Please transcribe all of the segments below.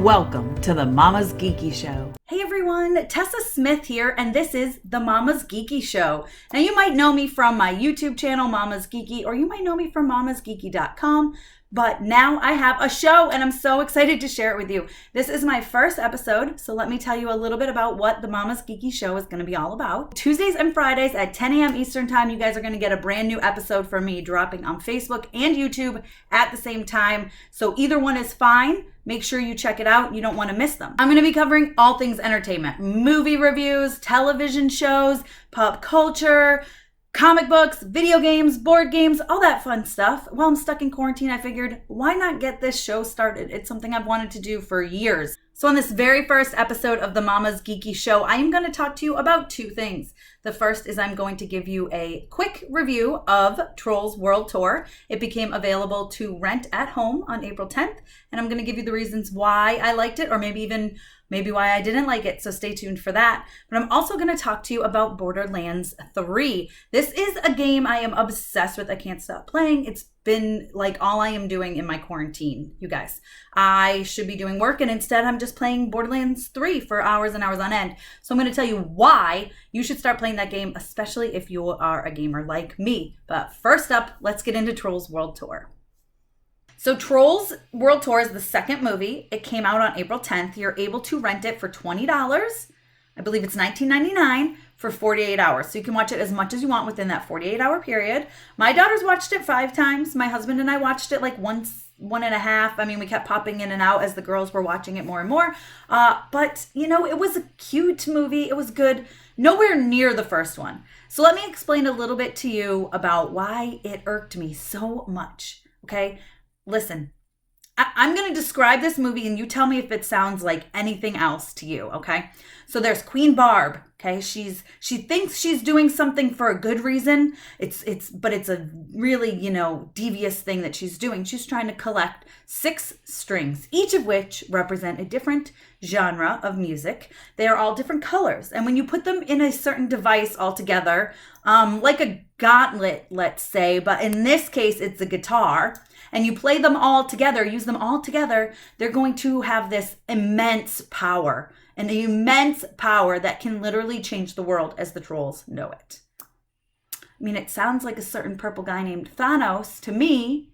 Welcome to the Mama's Geeky Show. Hey everyone, Tessa Smith here, and this is the Mama's Geeky Show. Now you might know me from my YouTube channel, Mama's Geeky, or you might know me from mamasgeeky.com. But now I have a show and I'm so excited to share it with you. This is my first episode, so let me tell you a little bit about what the Mama's Geeky Show is going to be all about. Tuesdays and Fridays at 10 a.m. Eastern Time, you guys are going to get a brand new episode from me dropping on Facebook and YouTube at the same time. So either one is fine. Make sure you check it out. You don't want to miss them. I'm going to be covering all things entertainment, movie reviews, television shows, pop culture, comic books, video games, board games, all that fun stuff. While I'm stuck in quarantine, I figured, why not get this show started? It's something I've wanted to do for years. So on this very first episode of the Mama's Geeky Show, I am going to talk to you about two things. The first is I'm going to give you a quick review of Trolls World Tour. It became available to rent at home on April 10th, and I'm going to give you the reasons why I liked it, or maybe why I didn't like it, so stay tuned for that. But I'm also going to talk to you about Borderlands 3. This is a game I am obsessed with. I can't stop playing. It's been like all I am doing in my quarantine, you guys. I should be doing work, and instead I'm just playing Borderlands 3 for hours and hours on end. So I'm going to tell you why you should start playing that game, especially if you are a gamer like me. But first up, let's get into Trolls World Tour. So Trolls World Tour is the second movie. It came out on April 10th. You're able to rent it for $20. I believe it's $19.99 for 48 hours. So you can watch it as much as you want within that 48-hour period. My daughter's watched it 5 times. My husband and I watched it like once, 1.5. I mean, we kept popping in and out as the girls were watching it more and more. But, you know, it was a cute movie. It was good. Nowhere near the first one. So let me explain a little bit to you about why it irked me so much, okay? Listen, I'm going to describe this movie and you tell me if it sounds like anything else to you, okay? So there's Queen Barb, okay? She thinks she's doing something for a good reason. But it's a really, devious thing that she's doing. She's trying to collect 6 strings, each of which represent a different genre of music. They are all different colors. And when you put them in a certain device all together, like a gauntlet, let's say, but in this case, it's a guitar, and you play them all together, use them all together, they're going to have this immense power, an immense power that can literally change the world as the trolls know it. I mean, it sounds like a certain purple guy named Thanos to me,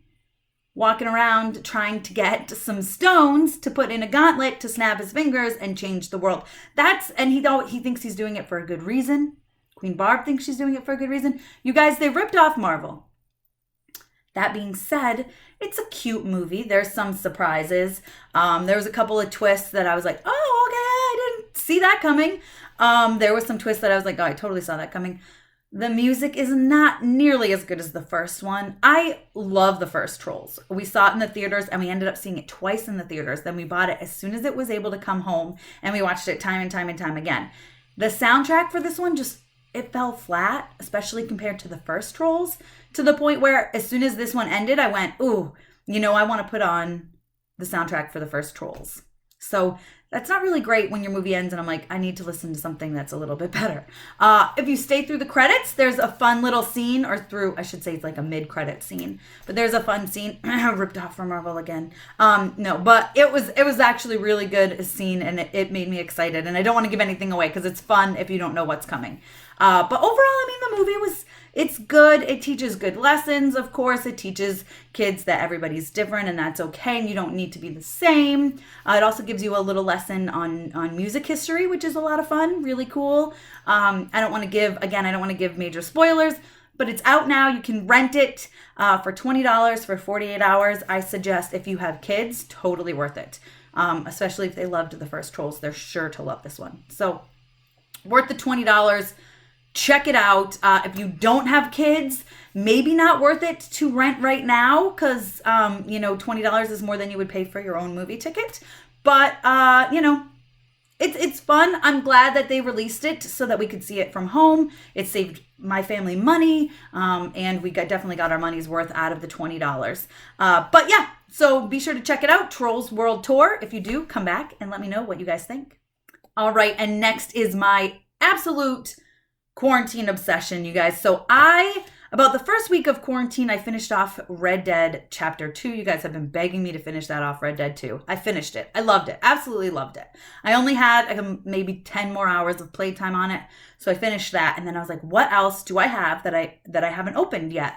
walking around trying to get some stones to put in a gauntlet to snap his fingers and change the world. And he thinks he's doing it for a good reason. Queen Barb thinks she's doing it for a good reason. You guys, they ripped off Marvel. That being said, it's a cute movie. There's some surprises. There was a couple of twists that I was like, oh, okay, I didn't see that coming. There was some twists that I was like, oh, I totally saw that coming. The music is not nearly as good as the first one. I love the first Trolls. We saw it in the theaters and we ended up seeing it twice in the theaters. Then we bought it as soon as it was able to come home and we watched it time and time and time again. The soundtrack for this one it fell flat, especially compared to the first Trolls, to the point where as soon as this one ended, I went, ooh, I want to put on the soundtrack for the first Trolls. So that's not really great when your movie ends and I'm like, I need to listen to something that's a little bit better. If you stay through the credits, there's a fun little scene, I should say it's like a mid-credit scene, but there's a fun scene, ripped off from Marvel again. But it was actually really good scene and it made me excited. And I don't want to give anything away because it's fun if you don't know what's coming. But overall, I mean, the movie it's good. It teaches good lessons. Of course, it teaches kids that everybody's different and that's okay. And you don't need to be the same. It also gives you a little lesson on music history, which is a lot of fun, really cool. I don't want to give major spoilers, but it's out now. You can rent it for $20 for 48 hours. I suggest if you have kids, totally worth it. Especially if they loved the first Trolls, they're sure to love this one. So worth the $20. Check it out. If you don't have kids, maybe not worth it to rent right now because, $20 is more than you would pay for your own movie ticket. But, it's fun. I'm glad that they released it so that we could see it from home. It saved my family money, and we definitely got our money's worth out of the $20. But yeah, so be sure to check it out, Trolls World Tour. If you do, come back and let me know what you guys think. All right, and next is my absolute quarantine obsession, you guys. So I About the first week of quarantine, I finished off Red Dead Chapter 2. You guys have been begging me to finish that off, Red Dead 2. I finished it. I loved it. Absolutely loved it. I only had maybe 10 more hours of playtime on it. So I finished that. And then I was like, what else do I have that I haven't opened yet?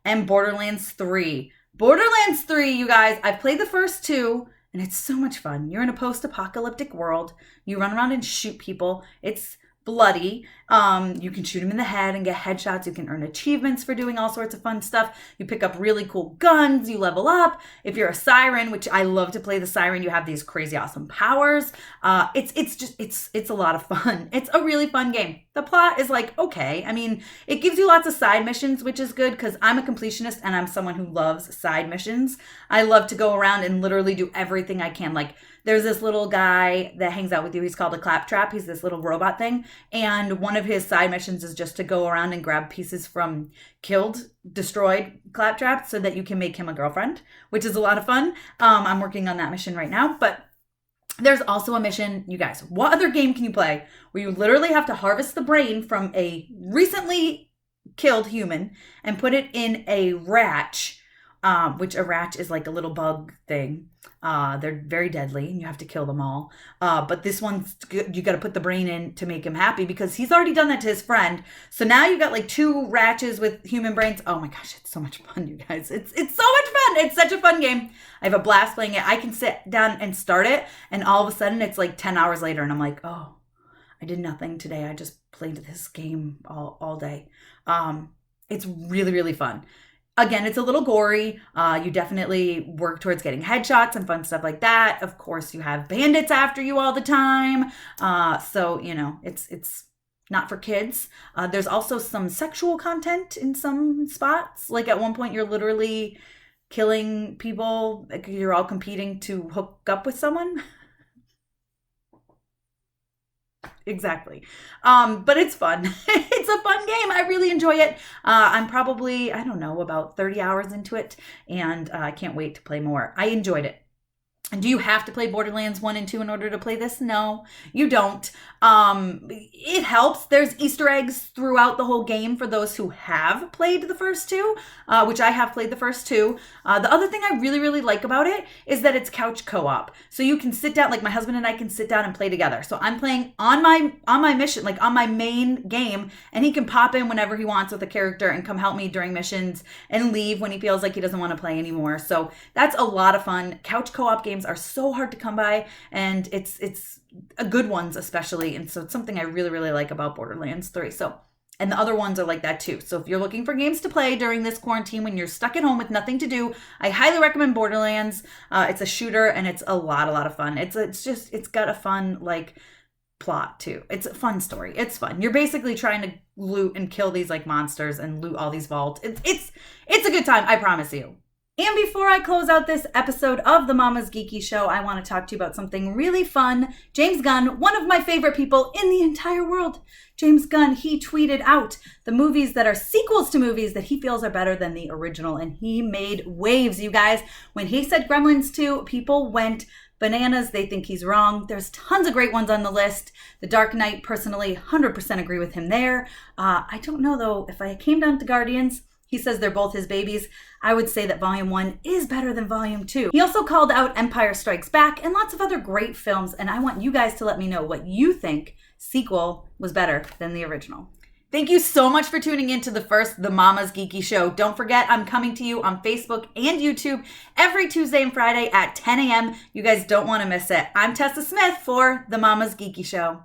And Borderlands 3. Borderlands 3, you guys, I've played the first two. And it's so much fun. You're in a post-apocalyptic world. You run around and shoot people. It's bloody. You can shoot them in the head and get headshots. You can earn achievements for doing all sorts of fun stuff. You pick up really cool guns. You level up. If you're a siren, which I love to play the siren, you have these crazy awesome powers. It's a lot of fun. It's a really fun game. The plot is like, okay. I mean, it gives you lots of side missions, which is good because I'm a completionist and I'm someone who loves side missions. I love to go around and literally do everything I can. Like, there's this little guy that hangs out with you. He's called a claptrap. He's this little robot thing. And one of his side missions is just to go around and grab pieces from destroyed claptraps so that you can make him a girlfriend, which is a lot of fun. I'm working on that mission right now. But there's also a mission, you guys, what other game can you play where you literally have to harvest the brain from a recently killed human and put it in a ratch, which a ratch is like a little bug thing. They're very deadly and you have to kill them all. But this one's good. You got to put the brain in to make him happy because he's already done that to his friend. So now you got like 2 ratches with human brains. Oh my gosh, it's so much fun, you guys. It's so much fun. It's such a fun game. I have a blast playing it. I can sit down and start it and all of a sudden it's like 10 hours later and I'm like, oh, I did nothing today. I just played this game all day. It's really, really fun. Again, it's a little gory. You definitely work towards getting headshots and fun stuff like that. Of course, you have bandits after you all the time. So, you know, it's not for kids. There's also some sexual content in some spots. Like at one point, you're literally killing people. You're all competing to hook up with someone. Exactly. But it's fun. It's a fun game. I really enjoy it. I'm probably, I don't know, about 30 hours into it, and I can't wait to play more. I enjoyed it. And do you have to play Borderlands 1 and 2 in order to play this? No, you don't. It helps. There's Easter eggs throughout the whole game for those who have played the first two, which I have played the first two. The other thing I really, really like about it is that it's couch co-op. So you can sit down, like my husband and I can sit down and play together. So I'm playing on my mission, like on my main game, and he can pop in whenever he wants with a character and come help me during missions and leave when he feels like he doesn't want to play anymore. So that's a lot of fun. Couch co-op games are so hard to come by, and it's good ones especially, and so it's something I really, really like about Borderlands 3. So, and the other ones are like that too. So if you're looking for games to play during this quarantine when you're stuck at home with nothing to do, I highly recommend Borderlands. It's a shooter and it's a lot of fun. It's got a fun like plot too. It's a fun story. It's fun. You're basically trying to loot and kill these like monsters and loot all these vaults. It's a good time, I promise you. And before I close out this episode of the Mama's Geeky Show, I want to talk to you about something really fun. James Gunn, one of my favorite people in the entire world, James Gunn, he tweeted out the movies that are sequels to movies that he feels are better than the original. And he made waves, you guys. When he said Gremlins 2, people went bananas. They think he's wrong. There's tons of great ones on the list. The Dark Knight, personally, 100% agree with him there. I don't know, though, if I came down to Guardians, he says they're both his babies. I would say that Volume 1 is better than Volume 2. He also called out Empire Strikes Back and lots of other great films, and I want you guys to let me know what you think sequel was better than the original. Thank you so much for tuning in to the Mama's Geeky Show. Don't forget, I'm coming to you on Facebook and YouTube every Tuesday and Friday at 10 a.m. You guys don't want to miss it. I'm Tessa Smith for the Mama's Geeky Show.